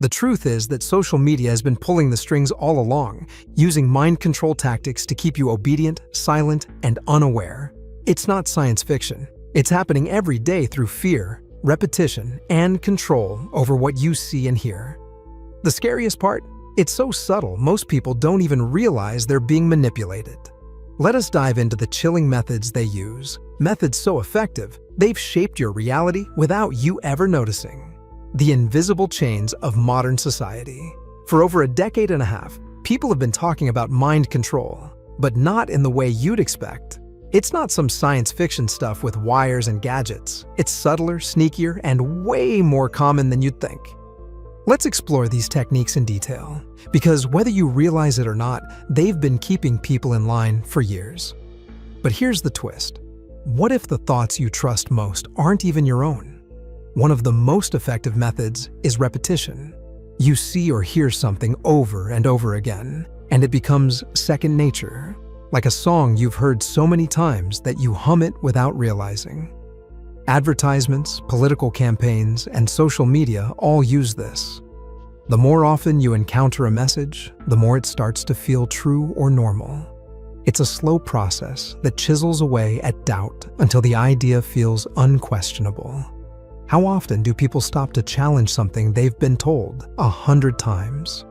The truth is that social media has been pulling the strings all along, using mind control tactics to keep you obedient, silent, and unaware. It's not science fiction. It's happening every day through fear, repetition, and control over what you see and hear. The scariest part? It's so subtle, most people don't even realize they're being manipulated. Let us dive into the chilling methods they use, methods so effective, they've shaped your reality without you ever noticing. The invisible chains of modern society. For over a decade and a half, people have been talking about mind control, but not in the way you'd expect. It's not some science fiction stuff with wires and gadgets. It's subtler, sneakier, and way more common than you'd think. Let's explore these techniques in detail, because whether you realize it or not, they've been keeping people in line for years. But here's the twist. What if the thoughts you trust most aren't even your own? One of the most effective methods is repetition. You see or hear something over and over again, and it becomes second nature, like a song you've heard so many times that you hum it without realizing. Advertisements, political campaigns, and social media all use this. The more often you encounter a message, the more it starts to feel true or normal. It's a slow process that chisels away at doubt until the idea feels unquestionable. How often do people stop to challenge something they've been told 100 times?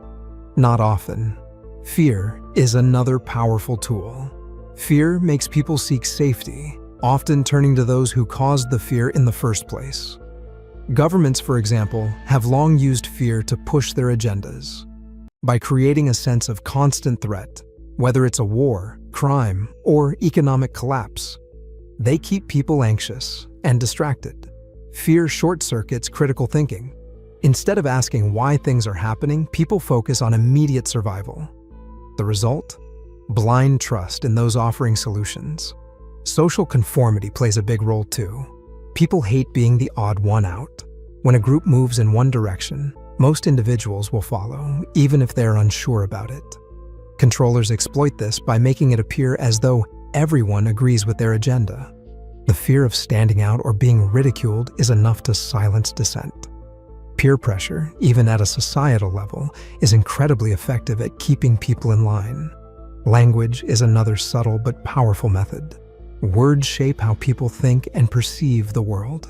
Not often. Fear is another powerful tool. Fear makes people seek safety, often turning to those who caused the fear in the first place. Governments, for example, have long used fear to push their agendas. By creating a sense of constant threat, whether it's a war, crime, or economic collapse, they keep people anxious and distracted. Fear short-circuits critical thinking. Instead of asking why things are happening, people focus on immediate survival. The result? Blind trust in those offering solutions. Social conformity plays a big role too. People hate being the odd one out. When a group moves in one direction, most individuals will follow, even if they're unsure about it. Controllers exploit this by making it appear as though everyone agrees with their agenda. The fear of standing out or being ridiculed is enough to silence dissent. Peer pressure, even at a societal level, is incredibly effective at keeping people in line. Language is another subtle but powerful method. Words shape how people think and perceive the world.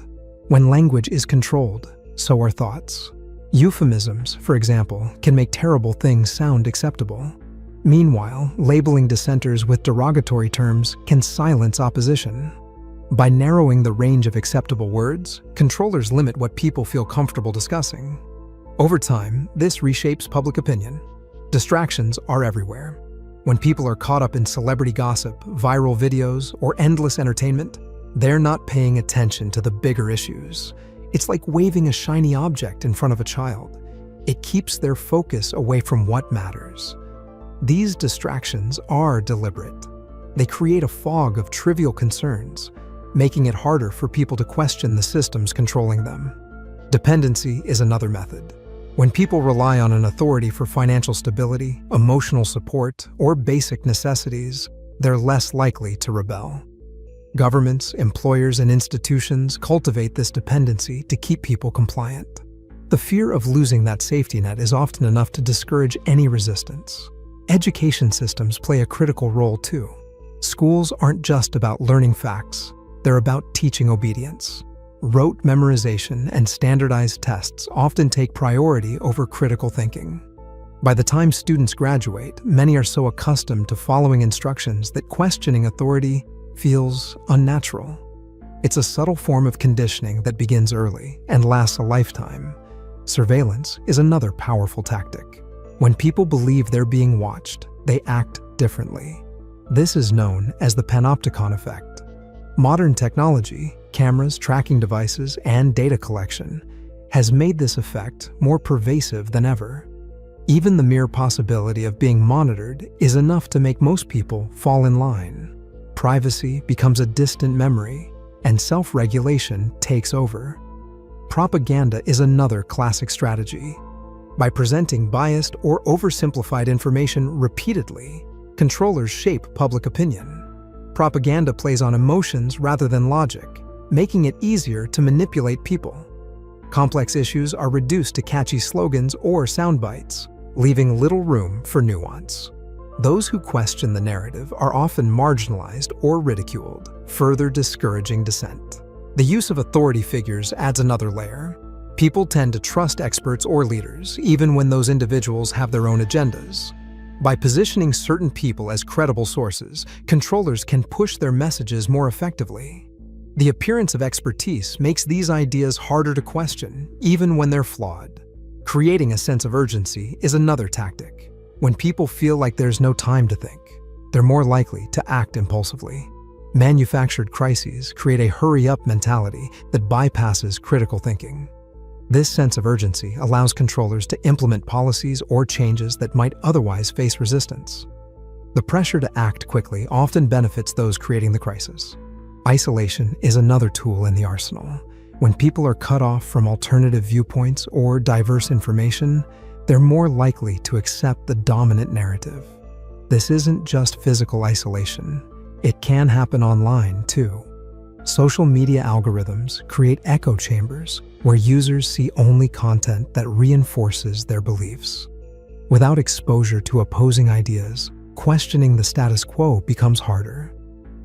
When language is controlled, so are thoughts. Euphemisms, for example, can make terrible things sound acceptable. Meanwhile, labeling dissenters with derogatory terms can silence opposition. By narrowing the range of acceptable words, controllers limit what people feel comfortable discussing. Over time, this reshapes public opinion. Distractions are everywhere. When people are caught up in celebrity gossip, viral videos, or endless entertainment, they're not paying attention to the bigger issues. It's like waving a shiny object in front of a child. It keeps their focus away from what matters. These distractions are deliberate. They create a fog of trivial concerns, making it harder for people to question the systems controlling them. Dependency is another method. When people rely on an authority for financial stability, emotional support, or basic necessities, they're less likely to rebel. Governments, employers, and institutions cultivate this dependency to keep people compliant. The fear of losing that safety net is often enough to discourage any resistance. Education systems play a critical role too. Schools aren't just about learning facts. They're about teaching obedience. Rote memorization and standardized tests often take priority over critical thinking. By the time students graduate, many are so accustomed to following instructions that questioning authority feels unnatural. It's a subtle form of conditioning that begins early and lasts a lifetime. Surveillance is another powerful tactic. When people believe they're being watched, they act differently. This is known as the panopticon effect. Modern technology, cameras, tracking devices, and data collection has made this effect more pervasive than ever. Even the mere possibility of being monitored is enough to make most people fall in line. Privacy becomes a distant memory, and self-regulation takes over. Propaganda is another classic strategy. By presenting biased or oversimplified information repeatedly, controllers shape public opinion. Propaganda plays on emotions rather than logic, making it easier to manipulate people. Complex issues are reduced to catchy slogans or sound bites, leaving little room for nuance. Those who question the narrative are often marginalized or ridiculed, further discouraging dissent. The use of authority figures adds another layer. People tend to trust experts or leaders, even when those individuals have their own agendas. By positioning certain people as credible sources, controllers can push their messages more effectively. The appearance of expertise makes these ideas harder to question, even when they're flawed. Creating a sense of urgency is another tactic. When people feel like there's no time to think, they're more likely to act impulsively. Manufactured crises create a hurry-up mentality that bypasses critical thinking. This sense of urgency allows controllers to implement policies or changes that might otherwise face resistance. The pressure to act quickly often benefits those creating the crisis. Isolation is another tool in the arsenal. When people are cut off from alternative viewpoints or diverse information, they're more likely to accept the dominant narrative. This isn't just physical isolation. It can happen online, too. Social media algorithms create echo chambers where users see only content that reinforces their beliefs. Without exposure to opposing ideas, questioning the status quo becomes harder.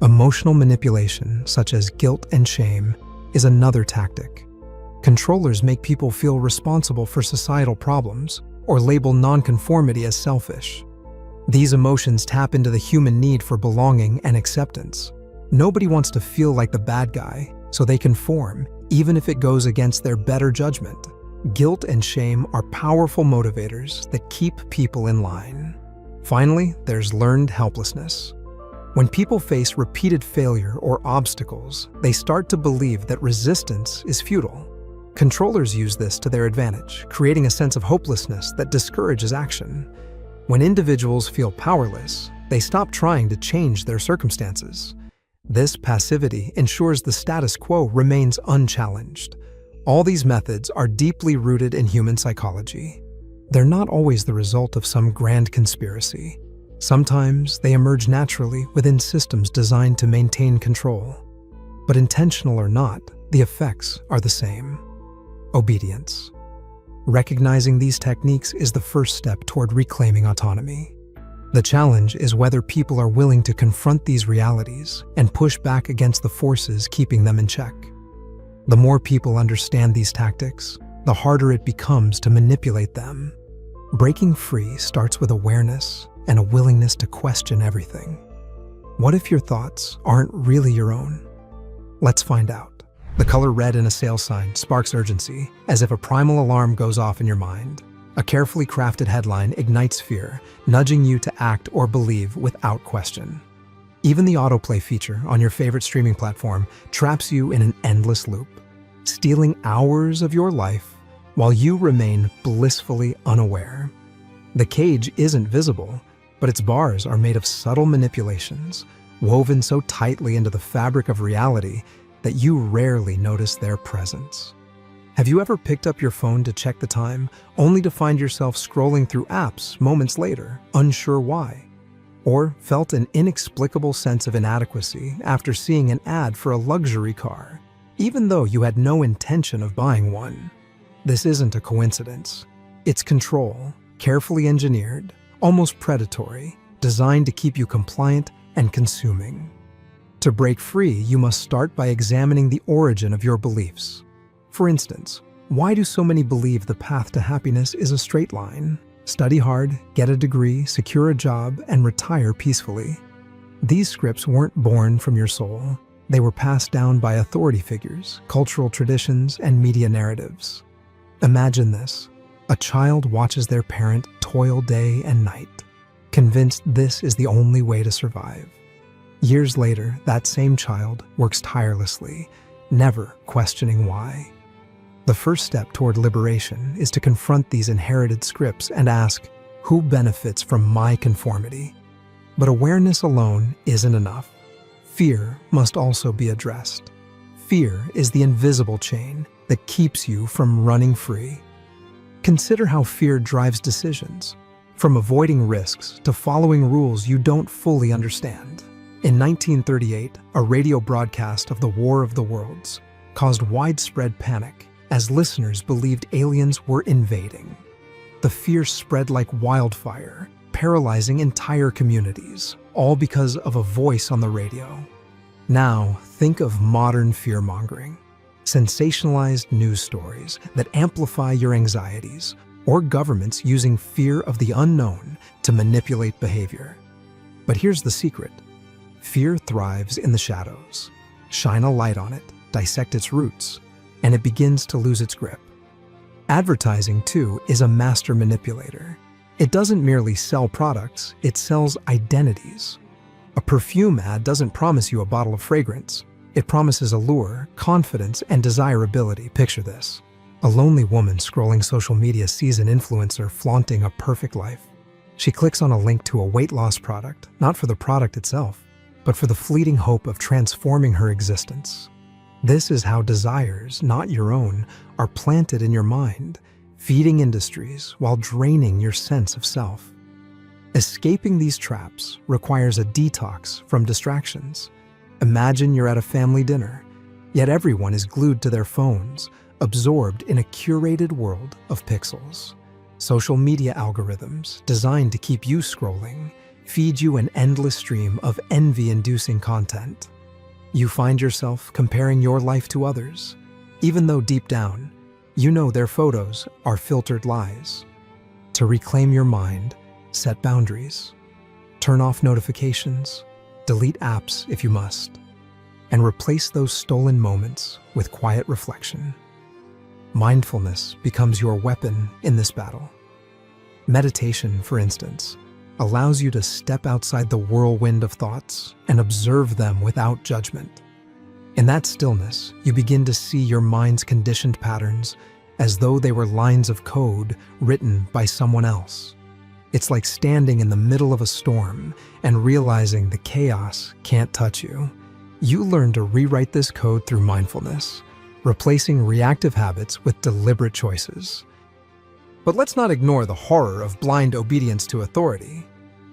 Emotional manipulation, such as guilt and shame, is another tactic. Controllers make people feel responsible for societal problems or label nonconformity as selfish. These emotions tap into the human need for belonging and acceptance. Nobody wants to feel like the bad guy, so they conform, even if it goes against their better judgment. Guilt and shame are powerful motivators that keep people in line. Finally, there's learned helplessness. When people face repeated failure or obstacles, they start to believe that resistance is futile. Controllers use this to their advantage, creating a sense of hopelessness that discourages action. When individuals feel powerless, they stop trying to change their circumstances. This passivity ensures the status quo remains unchallenged. All these methods are deeply rooted in human psychology. They're not always the result of some grand conspiracy. Sometimes they emerge naturally within systems designed to maintain control. But intentional or not, the effects are the same. Obedience. Recognizing these techniques is the first step toward reclaiming autonomy. The challenge is whether people are willing to confront these realities and push back against the forces keeping them in check. The more people understand these tactics, the harder it becomes to manipulate them. Breaking free starts with awareness and a willingness to question everything. What if your thoughts aren't really your own? Let's find out. The color red in a sale sign sparks urgency, as if a primal alarm goes off in your mind. A carefully crafted headline ignites fear, nudging you to act or believe without question. Even the autoplay feature on your favorite streaming platform traps you in an endless loop, stealing hours of your life while you remain blissfully unaware. The cage isn't visible, but its bars are made of subtle manipulations, woven so tightly into the fabric of reality that you rarely notice their presence. Have you ever picked up your phone to check the time, only to find yourself scrolling through apps moments later, unsure why? Or felt an inexplicable sense of inadequacy after seeing an ad for a luxury car, even though you had no intention of buying one? This isn't a coincidence. It's control, carefully engineered, almost predatory, designed to keep you compliant and consuming. To break free, you must start by examining the origin of your beliefs. For instance, why do so many believe the path to happiness is a straight line? Study hard, get a degree, secure a job, and retire peacefully. These scripts weren't born from your soul. They were passed down by authority figures, cultural traditions, and media narratives. Imagine this. A child watches their parent toil day and night, convinced this is the only way to survive. Years later, that same child works tirelessly, never questioning why. The first step toward liberation is to confront these inherited scripts and ask, who benefits from my conformity? But awareness alone isn't enough. Fear must also be addressed. Fear is the invisible chain that keeps you from running free. Consider how fear drives decisions, from avoiding risks to following rules you don't fully understand. In 1938, a radio broadcast of the War of the Worlds caused widespread panic, as listeners believed aliens were invading. The fear spread like wildfire, paralyzing entire communities, all because of a voice on the radio. Now, think of modern fear-mongering. Sensationalized news stories that amplify your anxieties, or governments using fear of the unknown to manipulate behavior. But here's the secret. Fear thrives in the shadows. Shine a light on it, dissect its roots, and it begins to lose its grip. Advertising, too, is a master manipulator. It doesn't merely sell products, it sells identities. A perfume ad doesn't promise you a bottle of fragrance. It promises allure, confidence, and desirability. Picture this. A lonely woman scrolling social media sees an influencer flaunting a perfect life. She clicks on a link to a weight loss product, not for the product itself, but for the fleeting hope of transforming her existence. This is how desires, not your own, are planted in your mind, feeding industries while draining your sense of self. Escaping these traps requires a detox from distractions. Imagine you're at a family dinner, yet everyone is glued to their phones, absorbed in a curated world of pixels. Social media algorithms, designed to keep you scrolling, feed you an endless stream of envy-inducing content. You find yourself comparing your life to others, even though deep down, you know their photos are filtered lies. To reclaim your mind, set boundaries. Turn off notifications, delete apps if you must, and replace those stolen moments with quiet reflection. Mindfulness becomes your weapon in this battle. Meditation, for instance, allows you to step outside the whirlwind of thoughts and observe them without judgment. In that stillness, you begin to see your mind's conditioned patterns as though they were lines of code written by someone else. It's like standing in the middle of a storm and realizing the chaos can't touch you. You learn to rewrite this code through mindfulness, replacing reactive habits with deliberate choices. But let's not ignore the horror of blind obedience to authority.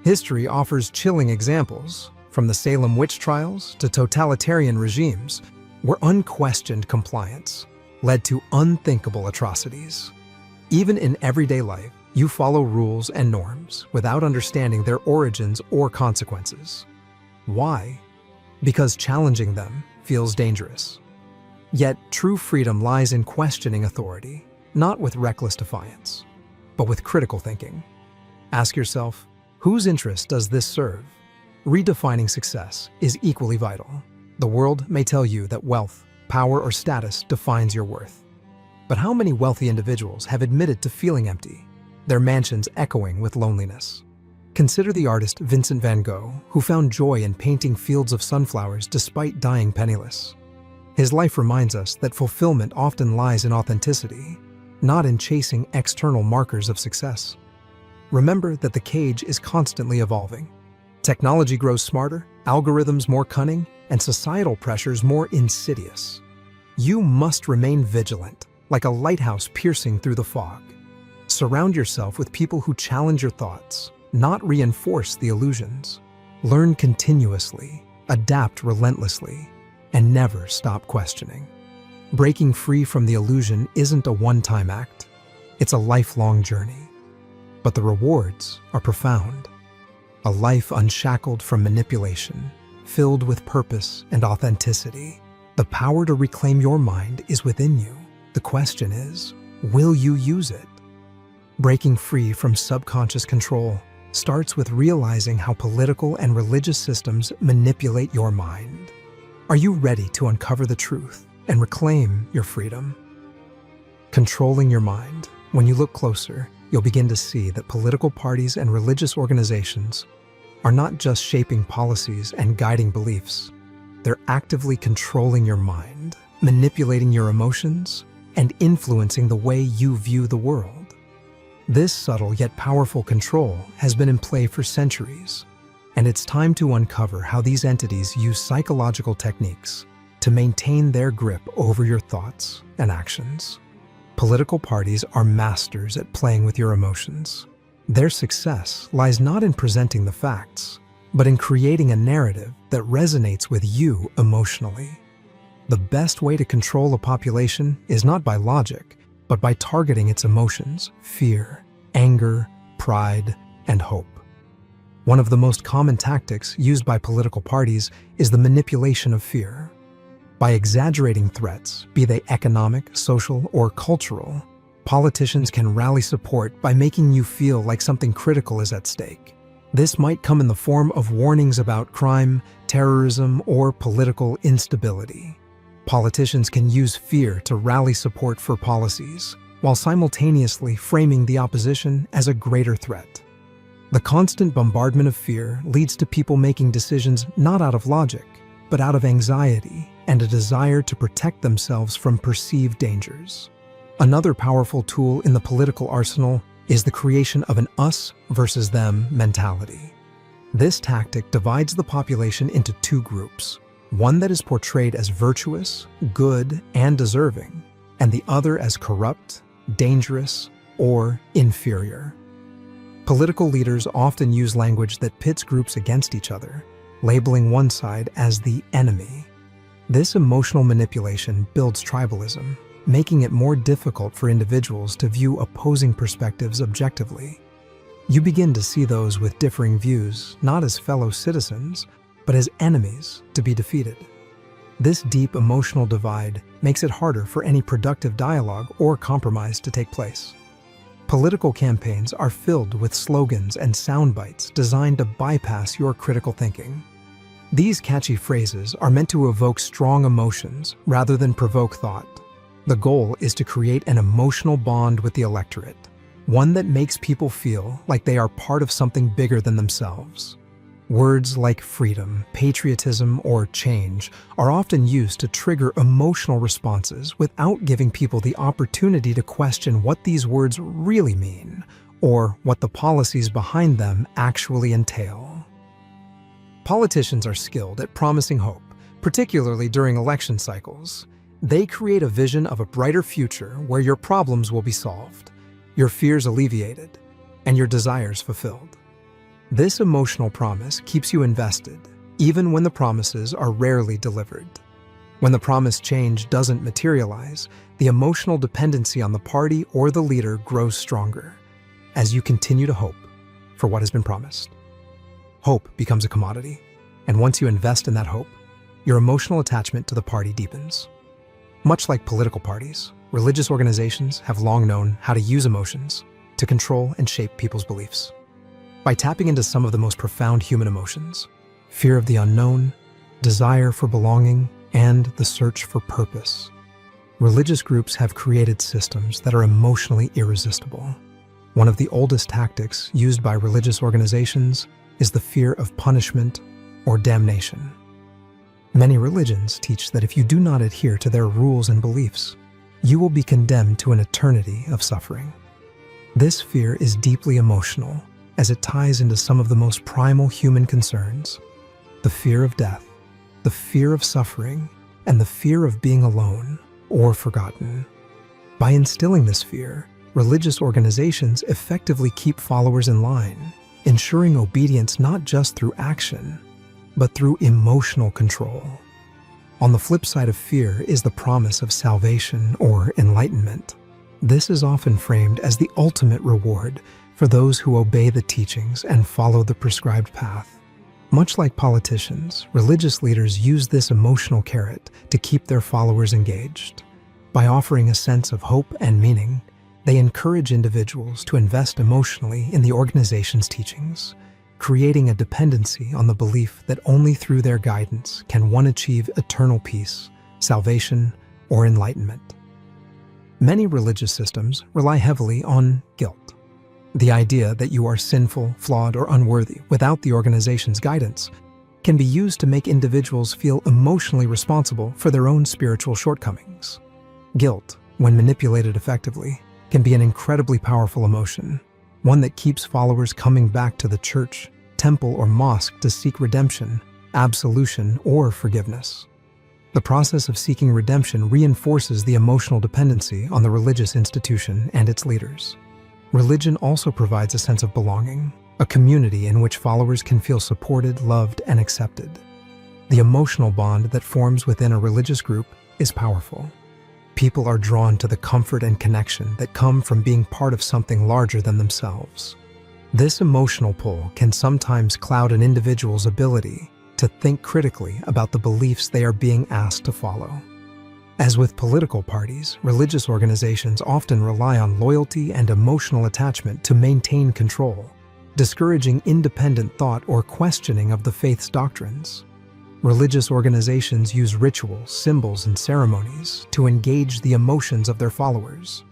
History offers chilling examples, from the Salem witch trials to totalitarian regimes, where unquestioned compliance led to unthinkable atrocities. Even in everyday life, you follow rules and norms without understanding their origins or consequences. Why? Because challenging them feels dangerous. Yet, true freedom lies in questioning authority, not with reckless defiance, but with critical thinking. Ask yourself, whose interest does this serve? Redefining success is equally vital. The world may tell you that wealth, power, or status defines your worth. But how many wealthy individuals have admitted to feeling empty, their mansions echoing with loneliness? Consider the artist Vincent van Gogh, who found joy in painting fields of sunflowers despite dying penniless. His life reminds us that fulfillment often lies in authenticity, not in chasing external markers of success. Remember that the cage is constantly evolving. Technology grows smarter, algorithms more cunning, and societal pressures more insidious. You must remain vigilant, like a lighthouse piercing through the fog. Surround yourself with people who challenge your thoughts, not reinforce the illusions. Learn continuously, adapt relentlessly, and never stop questioning. Breaking free from the illusion isn't a one-time act. It's a lifelong journey. But the rewards are profound. A life unshackled from manipulation, filled with purpose and authenticity. The power to reclaim your mind is within you. The question is, will you use it? Breaking free from subconscious control starts with realizing how political and religious systems manipulate your mind. Are you ready to uncover the truth and reclaim your freedom? Controlling your mind. When you look closer, you'll begin to see that political parties and religious organizations are not just shaping policies and guiding beliefs. They're actively controlling your mind, manipulating your emotions, and influencing the way you view the world. This subtle yet powerful control has been in play for centuries, and it's time to uncover how these entities use psychological techniques to maintain their grip over your thoughts and actions. Political parties are masters at playing with your emotions. Their success lies not in presenting the facts, but in creating a narrative that resonates with you emotionally. The best way to control a population is not by logic, but by targeting its emotions: fear, anger, pride, and hope. One of the most common tactics used by political parties is the manipulation of fear. By exaggerating threats, be they economic, social, or cultural, politicians can rally support by making you feel like something critical is at stake. This might come in the form of warnings about crime, terrorism, or political instability. Politicians can use fear to rally support for policies, while simultaneously framing the opposition as a greater threat. The constant bombardment of fear leads to people making decisions not out of logic, but out of anxiety and a desire to protect themselves from perceived dangers. Another powerful tool in the political arsenal is the creation of an us versus them mentality. This tactic divides the population into two groups: one that is portrayed as virtuous, good, and deserving, and the other as corrupt, dangerous, or inferior. Political leaders often use language that pits groups against each other, labeling one side as the enemy. This emotional manipulation builds tribalism, making it more difficult for individuals to view opposing perspectives objectively. You begin to see those with differing views not as fellow citizens, but as enemies to be defeated. This deep emotional divide makes it harder for any productive dialogue or compromise to take place. Political campaigns are filled with slogans and sound bites designed to bypass your critical thinking. These catchy phrases are meant to evoke strong emotions rather than provoke thought. The goal is to create an emotional bond with the electorate, one that makes people feel like they are part of something bigger than themselves. Words like freedom, patriotism, or change are often used to trigger emotional responses without giving people the opportunity to question what these words really mean or what the policies behind them actually entail. Politicians are skilled at promising hope, particularly during election cycles. They create a vision of a brighter future where your problems will be solved, your fears alleviated, and your desires fulfilled. This emotional promise keeps you invested, even when the promises are rarely delivered. When the promised change doesn't materialize, the emotional dependency on the party or the leader grows stronger as you continue to hope for what has been promised. Hope becomes a commodity, and once you invest in that hope, your emotional attachment to the party deepens. Much like political parties, religious organizations have long known how to use emotions to control and shape people's beliefs. By tapping into some of the most profound human emotions, fear of the unknown, desire for belonging, and the search for purpose, religious groups have created systems that are emotionally irresistible. One of the oldest tactics used by religious organizations is the fear of punishment or damnation. Many religions teach that if you do not adhere to their rules and beliefs, you will be condemned to an eternity of suffering. This fear is deeply emotional, as it ties into some of the most primal human concerns: the fear of death, the fear of suffering, and the fear of being alone or forgotten. By instilling this fear, religious organizations effectively keep followers in line, ensuring obedience not just through action, but through emotional control. On the flip side of fear is the promise of salvation or enlightenment. This is often framed as the ultimate reward for those who obey the teachings and follow the prescribed path. Much like politicians, religious leaders use this emotional carrot to keep their followers engaged. By offering a sense of hope and meaning, they encourage individuals to invest emotionally in the organization's teachings, creating a dependency on the belief that only through their guidance can one achieve eternal peace, salvation, or enlightenment. Many religious systems rely heavily on guilt. The idea that you are sinful, flawed, or unworthy without the organization's guidance can be used to make individuals feel emotionally responsible for their own spiritual shortcomings. Guilt, when manipulated effectively, can be an incredibly powerful emotion, one that keeps followers coming back to the church, temple, or mosque to seek redemption, absolution, or forgiveness. The process of seeking redemption reinforces the emotional dependency on the religious institution and its leaders. Religion also provides a sense of belonging, a community in which followers can feel supported, loved, and accepted. The emotional bond that forms within a religious group is powerful. People are drawn to the comfort and connection that come from being part of something larger than themselves. This emotional pull can sometimes cloud an individual's ability to think critically about the beliefs they are being asked to follow. As with political parties, religious organizations often rely on loyalty and emotional attachment to maintain control, discouraging independent thought or questioning of the faith's doctrines. Religious organizations use rituals, symbols, and ceremonies to engage the emotions of their followers.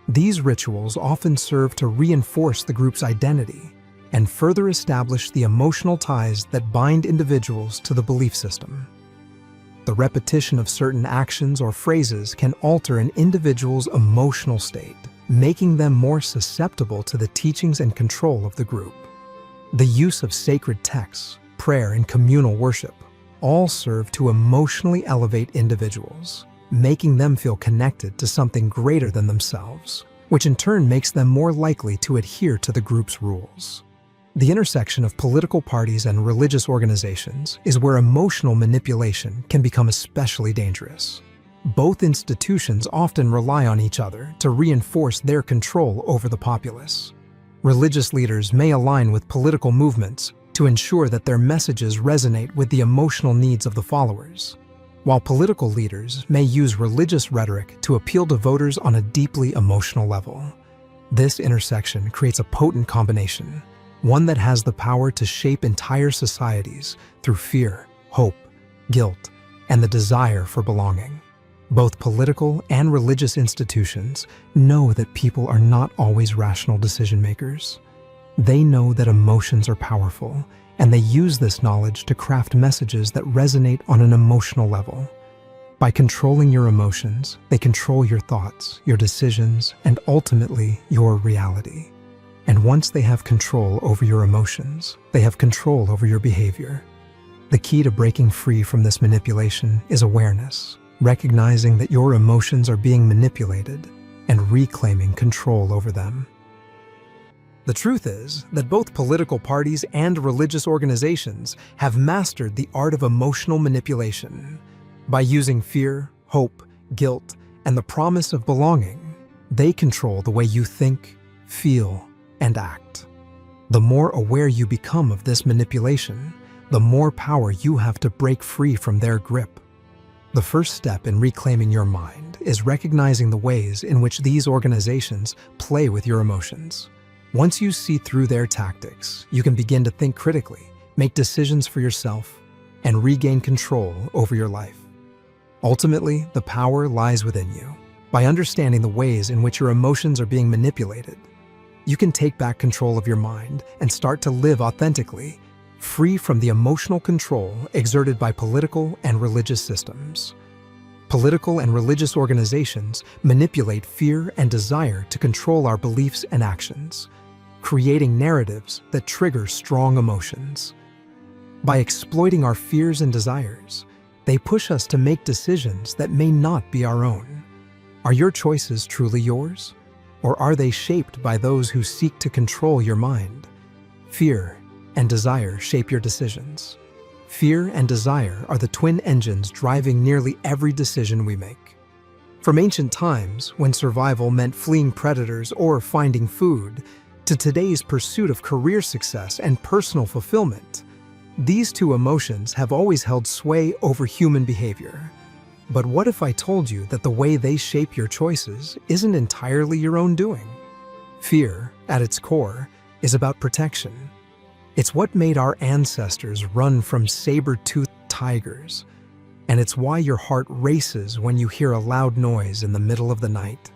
These rituals often serve to reinforce the group's identity and further establish the emotional ties that bind individuals to the belief system. The repetition of certain actions or phrases can alter an individual's emotional state, making them more susceptible to the teachings and control of the group. The use of sacred texts, prayer, and communal worship all serve to emotionally elevate individuals, making them feel connected to something greater than themselves, which in turn makes them more likely to adhere to the group's rules. The intersection of political parties and religious organizations is where emotional manipulation can become especially dangerous. Both institutions often rely on each other to reinforce their control over the populace. Religious leaders may align with political movements to ensure that their messages resonate with the emotional needs of the followers, while political leaders may use religious rhetoric to appeal to voters on a deeply emotional level. This intersection creates a potent combination, one that has the power to shape entire societies through fear, hope, guilt, and the desire for belonging. Both political and religious institutions know that people are not always rational decision makers. They know that emotions are powerful, and they use this knowledge to craft messages that resonate on an emotional level. By controlling your emotions, they control your thoughts, your decisions, and ultimately your reality. And once they have control over your emotions, they have control over your behavior. The key to breaking free from this manipulation is awareness, recognizing that your emotions are being manipulated and reclaiming control over them. The truth is that both political parties and religious organizations have mastered the art of emotional manipulation. By using fear, hope, guilt, and the promise of belonging, they control the way you think, feel, and act. The more aware you become of this manipulation, the more power you have to break free from their grip. The first step in reclaiming your mind is recognizing the ways in which these organizations play with your emotions. Once you see through their tactics, you can begin to think critically, make decisions for yourself, and regain control over your life. Ultimately, the power lies within you. By understanding the ways in which your emotions are being manipulated, you can take back control of your mind and start to live authentically, free from the emotional control exerted by political and religious systems. Political and religious organizations manipulate fear and desire to control our beliefs and actions, creating narratives that trigger strong emotions. By exploiting our fears and desires, they push us to make decisions that may not be our own. Are your choices truly yours? Or are they shaped by those who seek to control your mind? Fear and desire shape your decisions. Fear and desire are the twin engines driving nearly every decision we make. From ancient times, when survival meant fleeing predators or finding food, to today's pursuit of career success and personal fulfillment, these two emotions have always held sway over human behavior. But what if I told you that the way they shape your choices isn't entirely your own doing? Fear, at its core, is about protection. It's what made our ancestors run from saber-toothed tigers, and it's why your heart races when you hear a loud noise in the middle of the night.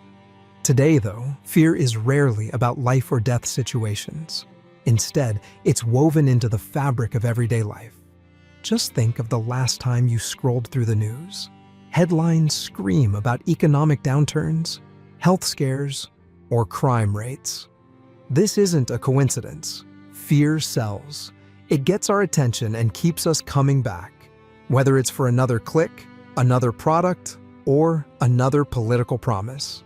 Today, though, fear is rarely about life or death situations. Instead, it's woven into the fabric of everyday life. Just think of the last time you scrolled through the news. Headlines scream about economic downturns, health scares, or crime rates. This isn't a coincidence. Fear sells. It gets our attention and keeps us coming back, whether it's for another click, another product, or another political promise.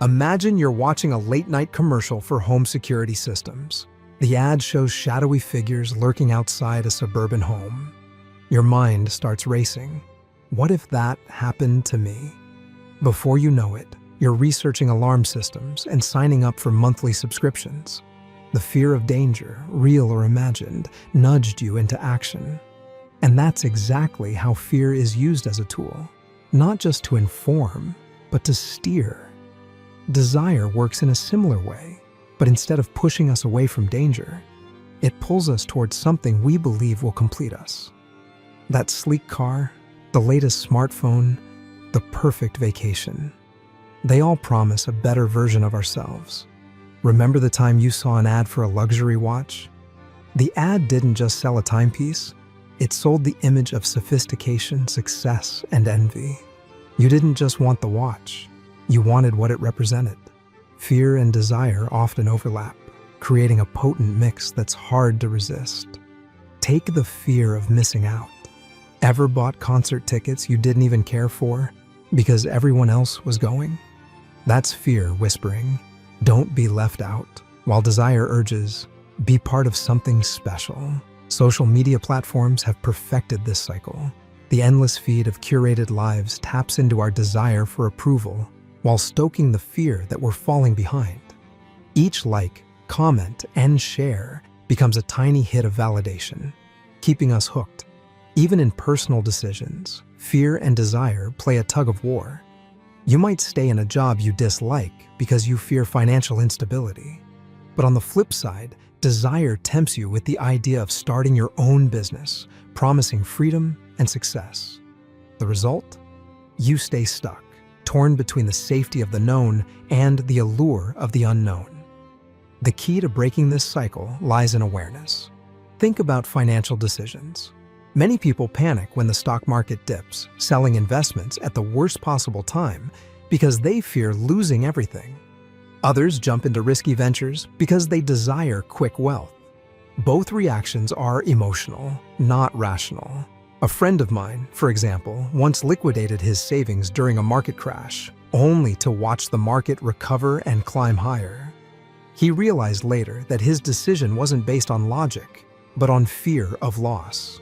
Imagine you're watching a late-night commercial for home security systems. The ad shows shadowy figures lurking outside a suburban home. Your mind starts racing. What if that happened to me? Before you know it, you're researching alarm systems and signing up for monthly subscriptions. The fear of danger, real or imagined, nudged you into action. And that's exactly how fear is used as a tool, not just to inform, but to steer. Desire works in a similar way, but instead of pushing us away from danger, it pulls us towards something we believe will complete us. That sleek car, the latest smartphone, the perfect vacation. They all promise a better version of ourselves. Remember the time you saw an ad for a luxury watch? The ad didn't just sell a timepiece, it sold the image of sophistication, success, and envy. You didn't just want the watch, you wanted what it represented. Fear and desire often overlap, creating a potent mix that's hard to resist. Take the fear of missing out. Ever bought concert tickets you didn't even care for because everyone else was going? That's fear whispering, don't be left out, while desire urges, be part of something special. Social media platforms have perfected this cycle. The endless feed of curated lives taps into our desire for approval while stoking the fear that we're falling behind. Each like, comment, and share becomes a tiny hit of validation, keeping us hooked. Even in personal decisions, fear and desire play a tug of war. You might stay in a job you dislike because you fear financial instability. But on the flip side, desire tempts you with the idea of starting your own business, promising freedom and success. The result? You stay stuck, torn between the safety of the known and the allure of the unknown. The key to breaking this cycle lies in awareness. Think about financial decisions. Many people panic when the stock market dips, selling investments at the worst possible time because they fear losing everything. Others jump into risky ventures because they desire quick wealth. Both reactions are emotional, not rational. A friend of mine, for example, once liquidated his savings during a market crash, only to watch the market recover and climb higher. He realized later that his decision wasn't based on logic, but on fear of loss.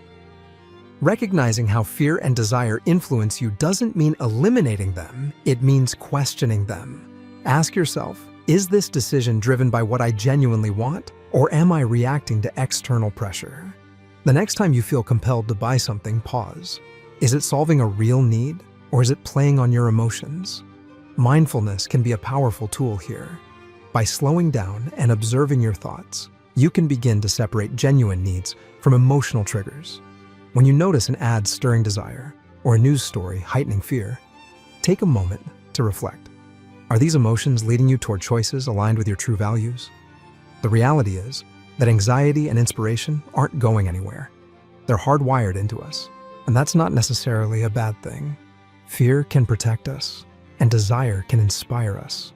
Recognizing how fear and desire influence you doesn't mean eliminating them, it means questioning them. Ask yourself, is this decision driven by what I genuinely want, or am I reacting to external pressure? The next time you feel compelled to buy something, pause. Is it solving a real need, or is it playing on your emotions? Mindfulness can be a powerful tool here. By slowing down and observing your thoughts, you can begin to separate genuine needs from emotional triggers. When you notice an ad stirring desire or a news story heightening fear, take a moment to reflect. Are these emotions leading you toward choices aligned with your true values? The reality is that anxiety and inspiration aren't going anywhere. They're hardwired into us, and that's not necessarily a bad thing. Fear can protect us, and desire can inspire us.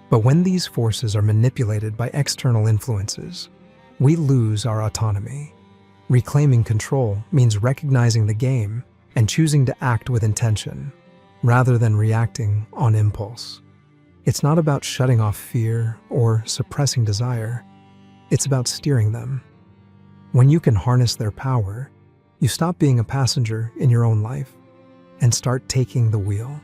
But when these forces are manipulated by external influences, we lose our autonomy. Reclaiming control means recognizing the game and choosing to act with intention, rather than reacting on impulse. It's not about shutting off fear or suppressing desire. It's about steering them. When you can harness their power, you stop being a passenger in your own life and start taking the wheel.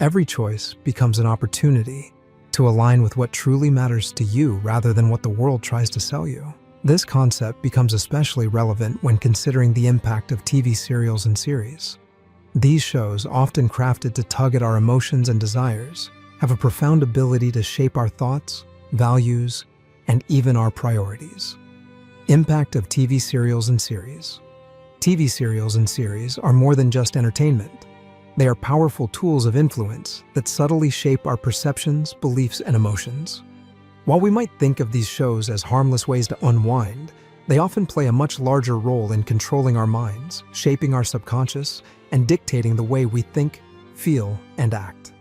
Every choice becomes an opportunity to align with what truly matters to you rather than what the world tries to sell you. This concept becomes especially relevant when considering the impact of TV serials and series. These shows, often crafted to tug at our emotions and desires, have a profound ability to shape our thoughts, values, and even our priorities. Impact of TV serials and series. TV serials and series are more than just entertainment. They are powerful tools of influence that subtly shape our perceptions, beliefs, and emotions. While we might think of these shows as harmless ways to unwind, they often play a much larger role in controlling our minds, shaping our subconscious, and dictating the way we think, feel, and act.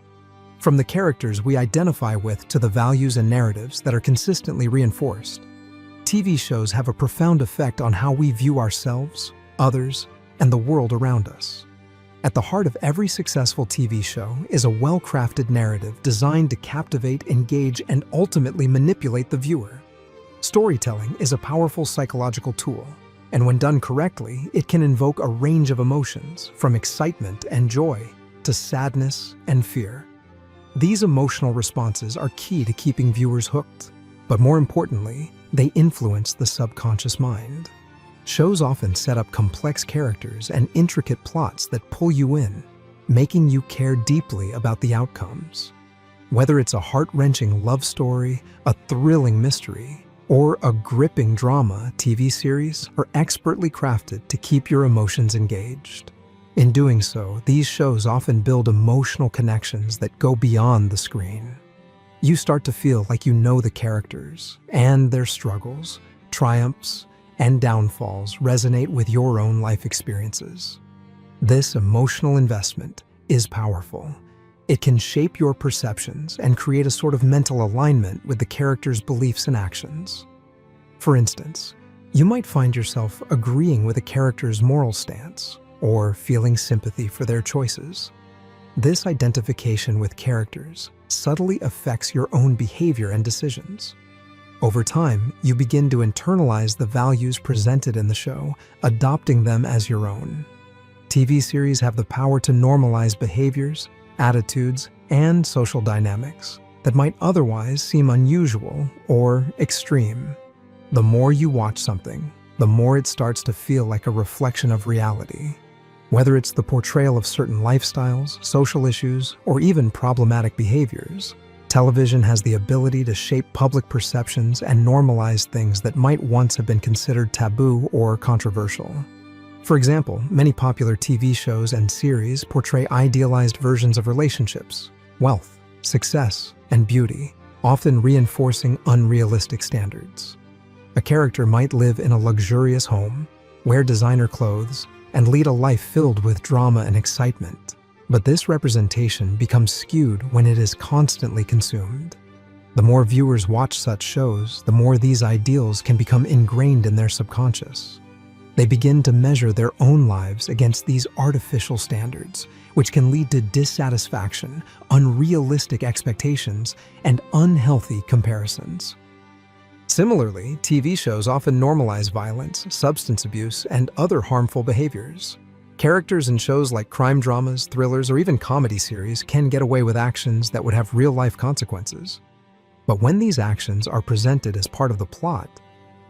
From the characters we identify with to the values and narratives that are consistently reinforced, TV shows have a profound effect on how we view ourselves, others, and the world around us. At the heart of every successful TV show is a well-crafted narrative designed to captivate, engage, and ultimately manipulate the viewer. Storytelling is a powerful psychological tool. And when done correctly, it can invoke a range of emotions, from excitement and joy to sadness and fear. These emotional responses are key to keeping viewers hooked, but more importantly, they influence the subconscious mind. Shows often set up complex characters and intricate plots that pull you in, making you care deeply about the outcomes. Whether it's a heart-wrenching love story, a thrilling mystery, or a gripping drama, TV series are expertly crafted to keep your emotions engaged. In doing so, these shows often build emotional connections that go beyond the screen. You start to feel like you know the characters, and their struggles, triumphs, and downfalls resonate with your own life experiences. This emotional investment is powerful. It can shape your perceptions and create a sort of mental alignment with the character's beliefs and actions. For instance, you might find yourself agreeing with a character's moral stance or feeling sympathy for their choices. This identification with characters subtly affects your own behavior and decisions. Over time, you begin to internalize the values presented in the show, adopting them as your own. TV series have the power to normalize behaviors, attitudes, and social dynamics that might otherwise seem unusual or extreme. The more you watch something, the more it starts to feel like a reflection of reality. Whether it's the portrayal of certain lifestyles, social issues, or even problematic behaviors, television has the ability to shape public perceptions and normalize things that might once have been considered taboo or controversial. For example, many popular TV shows and series portray idealized versions of relationships, wealth, success, and beauty, often reinforcing unrealistic standards. A character might live in a luxurious home, wear designer clothes, and lead a life filled with drama and excitement. But this representation becomes skewed when it is constantly consumed. The more viewers watch such shows, the more these ideals can become ingrained in their subconscious. They begin to measure their own lives against these artificial standards, which can lead to dissatisfaction, unrealistic expectations, and unhealthy comparisons. Similarly, TV shows often normalize violence, substance abuse, and other harmful behaviors. Characters in shows like crime dramas, thrillers, or even comedy series can get away with actions that would have real-life consequences. But when these actions are presented as part of the plot,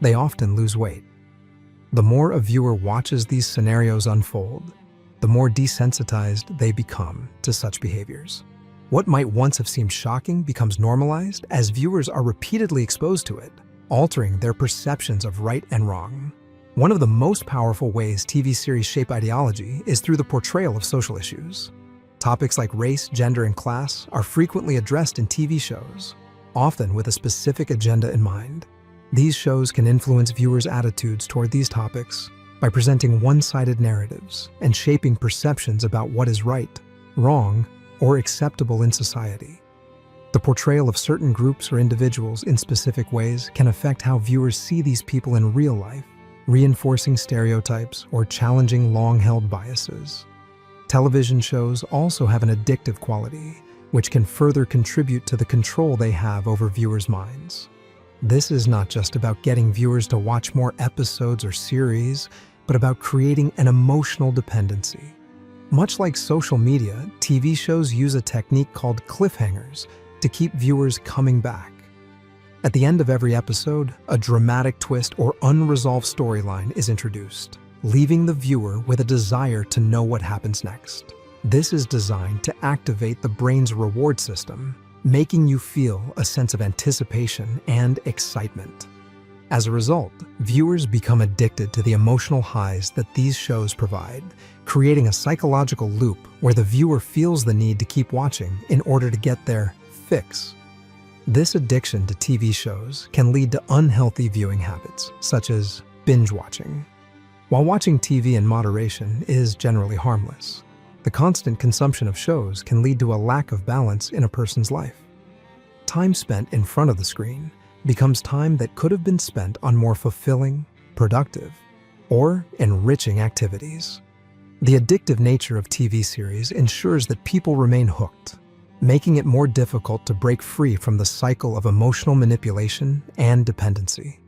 they often lose weight. The more a viewer watches these scenarios unfold, the more desensitized they become to such behaviors. What might once have seemed shocking becomes normalized as viewers are repeatedly exposed to it, altering their perceptions of right and wrong. One of the most powerful ways TV series shape ideology is through the portrayal of social issues. Topics like race, gender, and class are frequently addressed in TV shows, often with a specific agenda in mind. These shows can influence viewers' attitudes toward these topics by presenting one-sided narratives and shaping perceptions about what is right, wrong, or acceptable in society. The portrayal of certain groups or individuals in specific ways can affect how viewers see these people in real life, reinforcing stereotypes or challenging long-held biases. Television shows also have an addictive quality, which can further contribute to the control they have over viewers' minds. This is not just about getting viewers to watch more episodes or series, but about creating an emotional dependency. Much like social media, TV shows use a technique called cliffhangers to keep viewers coming back. At the end of every episode, a dramatic twist or unresolved storyline is introduced, leaving the viewer with a desire to know what happens next. This is designed to activate the brain's reward system, making you feel a sense of anticipation and excitement. As a result, viewers become addicted to the emotional highs that these shows provide, creating a psychological loop where the viewer feels the need to keep watching in order to get their fix. This addiction to TV shows can lead to unhealthy viewing habits, such as binge watching. While watching TV in moderation is generally harmless, the constant consumption of shows can lead to a lack of balance in a person's life. Time spent in front of the screen becomes time that could have been spent on more fulfilling, productive, or enriching activities. The addictive nature of TV series ensures that people remain hooked, making it more difficult to break free from the cycle of emotional manipulation and dependency.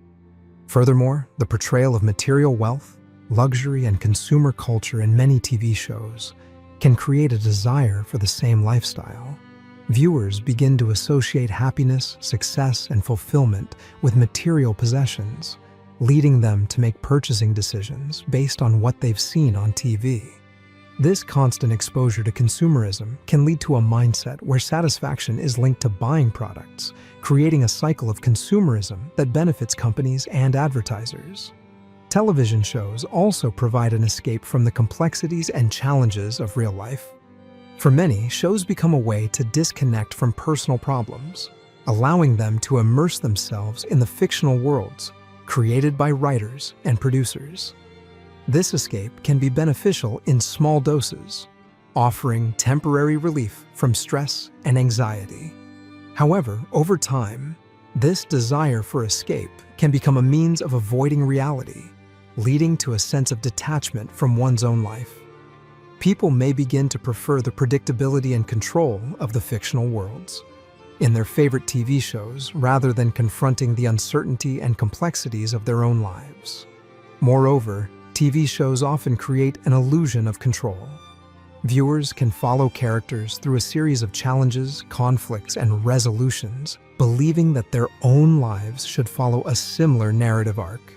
Furthermore, the portrayal of material wealth, luxury, and consumer culture in many TV shows can create a desire for the same lifestyle. Viewers begin to associate happiness, success, and fulfillment with material possessions, leading them to make purchasing decisions based on what they've seen on TV. This constant exposure to consumerism can lead to a mindset where satisfaction is linked to buying products, creating a cycle of consumerism that benefits companies and advertisers. Television shows also provide an escape from the complexities and challenges of real life. For many, shows become a way to disconnect from personal problems, allowing them to immerse themselves in the fictional worlds created by writers and producers. This escape can be beneficial in small doses, offering temporary relief from stress and anxiety. However, over time, this desire for escape can become a means of avoiding reality, leading to a sense of detachment from one's own life. People may begin to prefer the predictability and control of the fictional worlds in their favorite TV shows rather than confronting the uncertainty and complexities of their own lives. Moreover, TV shows often create an illusion of control. Viewers can follow characters through a series of challenges, conflicts, and resolutions, believing that their own lives should follow a similar narrative arc.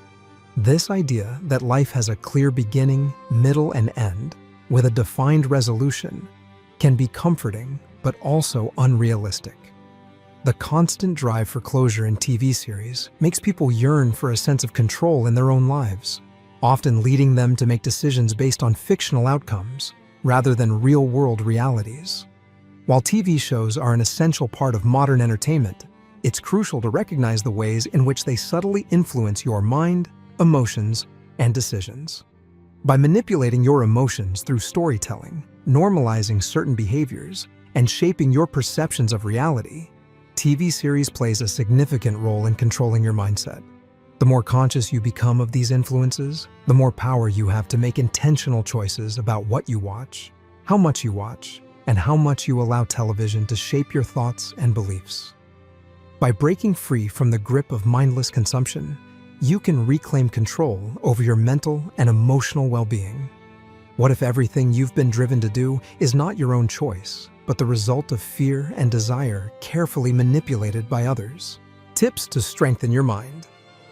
This idea that life has a clear beginning, middle, and end, with a defined resolution, can be comforting but also unrealistic. The constant drive for closure in TV series makes people yearn for a sense of control in their own lives, often leading them to make decisions based on fictional outcomes rather than real-world realities. While TV shows are an essential part of modern entertainment, it's crucial to recognize the ways in which they subtly influence your mind, emotions, and decisions. By manipulating your emotions through storytelling, normalizing certain behaviors, and shaping your perceptions of reality, TV series plays a significant role in controlling your mindset. The more conscious you become of these influences, the more power you have to make intentional choices about what you watch, how much you watch, and how much you allow television to shape your thoughts and beliefs. By breaking free from the grip of mindless consumption, you can reclaim control over your mental and emotional well-being. What if everything you've been driven to do is not your own choice, but the result of fear and desire carefully manipulated by others? Tips to strengthen your mind.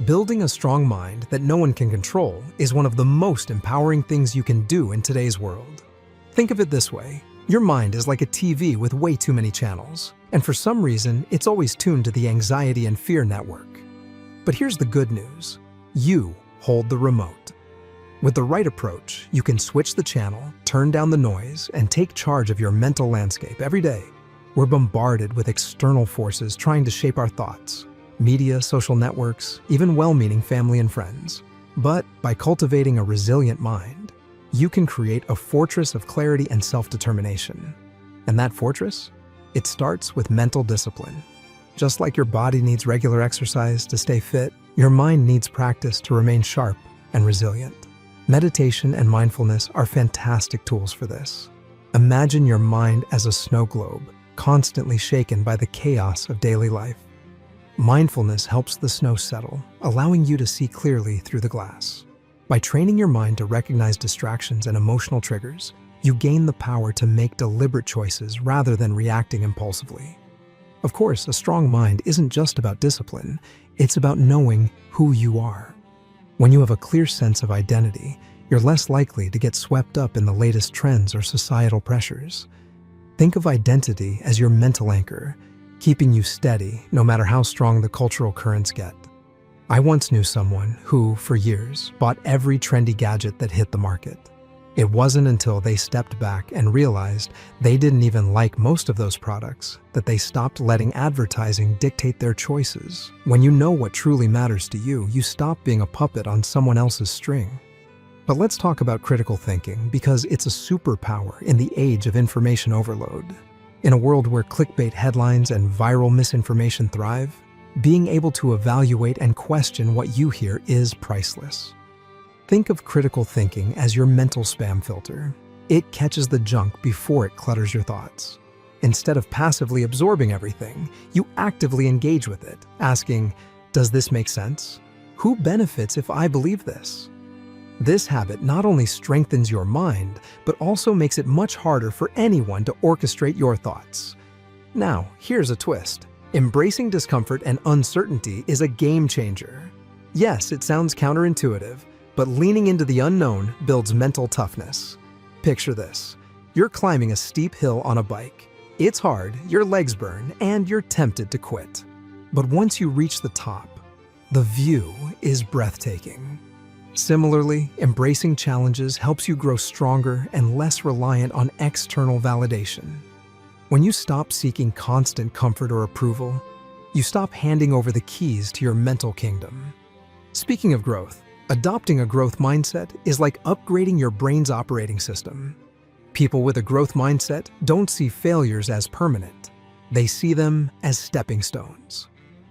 Building a strong mind that no one can control is one of the most empowering things you can do in today's world. Think of it this way. Your mind is like a TV with way too many channels, and for some reason, it's always tuned to the anxiety and fear network. But here's the good news. You hold the remote. With the right approach, you can switch the channel, turn down the noise, and take charge of your mental landscape every day. We're bombarded with external forces trying to shape our thoughts. Media, social networks, even well-meaning family and friends. But by cultivating a resilient mind, you can create a fortress of clarity and self-determination. And that fortress? It starts with mental discipline. Just like your body needs regular exercise to stay fit, your mind needs practice to remain sharp and resilient. Meditation and mindfulness are fantastic tools for this. Imagine your mind as a snow globe, constantly shaken by the chaos of daily life. Mindfulness helps the snow settle, allowing you to see clearly through the glass. By training your mind to recognize distractions and emotional triggers, you gain the power to make deliberate choices rather than reacting impulsively. Of course, a strong mind isn't just about discipline, it's about knowing who you are. When you have a clear sense of identity, you're less likely to get swept up in the latest trends or societal pressures. Think of identity as your mental anchor, keeping you steady no matter how strong the cultural currents get. I once knew someone who, for years, bought every trendy gadget that hit the market. It wasn't until they stepped back and realized they didn't even like most of those products that they stopped letting advertising dictate their choices. When you know what truly matters to you, you stop being a puppet on someone else's string. But let's talk about critical thinking because it's a superpower in the age of information overload. In a world where clickbait headlines and viral misinformation thrive, being able to evaluate and question what you hear is priceless. Think of critical thinking as your mental spam filter. It catches the junk before it clutters your thoughts. Instead of passively absorbing everything, you actively engage with it, asking, does this make sense? Who benefits if I believe this? This habit not only strengthens your mind, but also makes it much harder for anyone to orchestrate your thoughts. Now, here's a twist. Embracing discomfort and uncertainty is a game changer. Yes, it sounds counterintuitive, but leaning into the unknown builds mental toughness. Picture this. You're climbing a steep hill on a bike. It's hard, your legs burn, and you're tempted to quit. But once you reach the top, the view is breathtaking. Similarly, embracing challenges helps you grow stronger and less reliant on external validation. When you stop seeking constant comfort or approval, you stop handing over the keys to your mental kingdom. Speaking of growth, adopting a growth mindset is like upgrading your brain's operating system. People with a growth mindset don't see failures as permanent. They see them as stepping stones.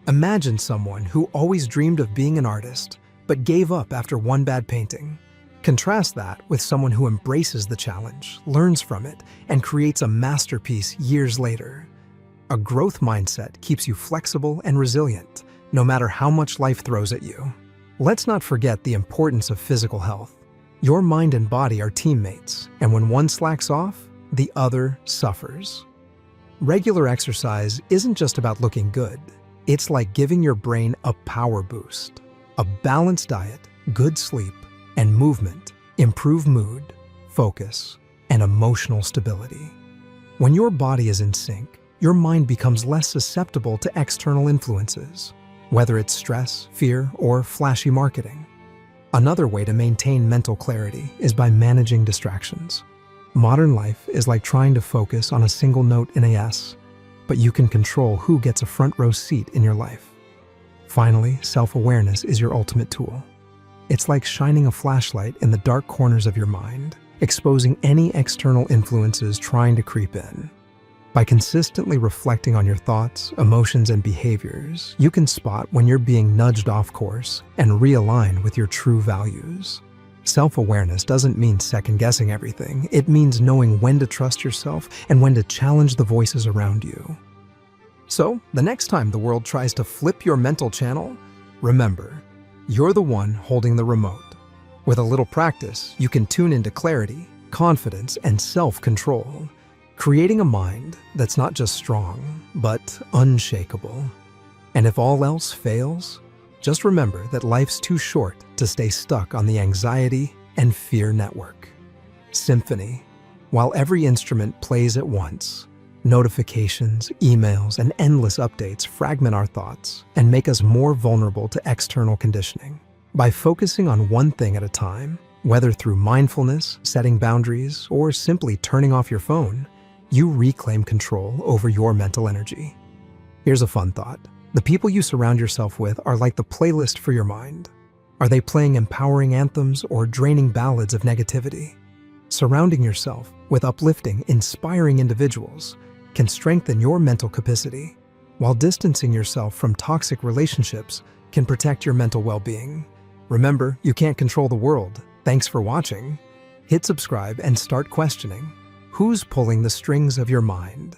Imagine someone who always dreamed of being an artist, but gave up after one bad painting. Contrast that with someone who embraces the challenge, learns from it, and creates a masterpiece years later. A growth mindset keeps you flexible and resilient, no matter how much life throws at you. Let's not forget the importance of physical health. Your mind and body are teammates, and when one slacks off, the other suffers. Regular exercise isn't just about looking good. It's like giving your brain a power boost. A balanced diet, good sleep, and movement improve mood, focus, and emotional stability. When your body is in sync, your mind becomes less susceptible to external influences, whether it's stress, fear, or flashy marketing. Another way to maintain mental clarity is by managing distractions. Modern life is like trying to focus on a single note in a S, but you can control who gets a front row seat in your life. Finally, self-awareness is your ultimate tool. It's like shining a flashlight in the dark corners of your mind, exposing any external influences trying to creep in. By consistently reflecting on your thoughts, emotions, and behaviors, you can spot when you're being nudged off course and realign with your true values. Self-awareness doesn't mean second-guessing everything. It means knowing when to trust yourself and when to challenge the voices around you. So, the next time the world tries to flip your mental channel, remember, you're the one holding the remote. With a little practice, you can tune into clarity, confidence, and self-control, creating a mind that's not just strong, but unshakable. And if all else fails, just remember that life's too short to stay stuck on the anxiety and fear network. Symphony. While every instrument plays at once, notifications, emails, and endless updates fragment our thoughts and make us more vulnerable to external conditioning. By focusing on one thing at a time, whether through mindfulness, setting boundaries, or simply turning off your phone, you reclaim control over your mental energy. Here's a fun thought. The people you surround yourself with are like the playlist for your mind. Are they playing empowering anthems or draining ballads of negativity? Surrounding yourself with uplifting, inspiring individuals can strengthen your mental capacity, while distancing yourself from toxic relationships can protect your mental well-being. Remember, you can't control the world. Thanks for watching. Hit subscribe and start questioning. Who's pulling the strings of your mind?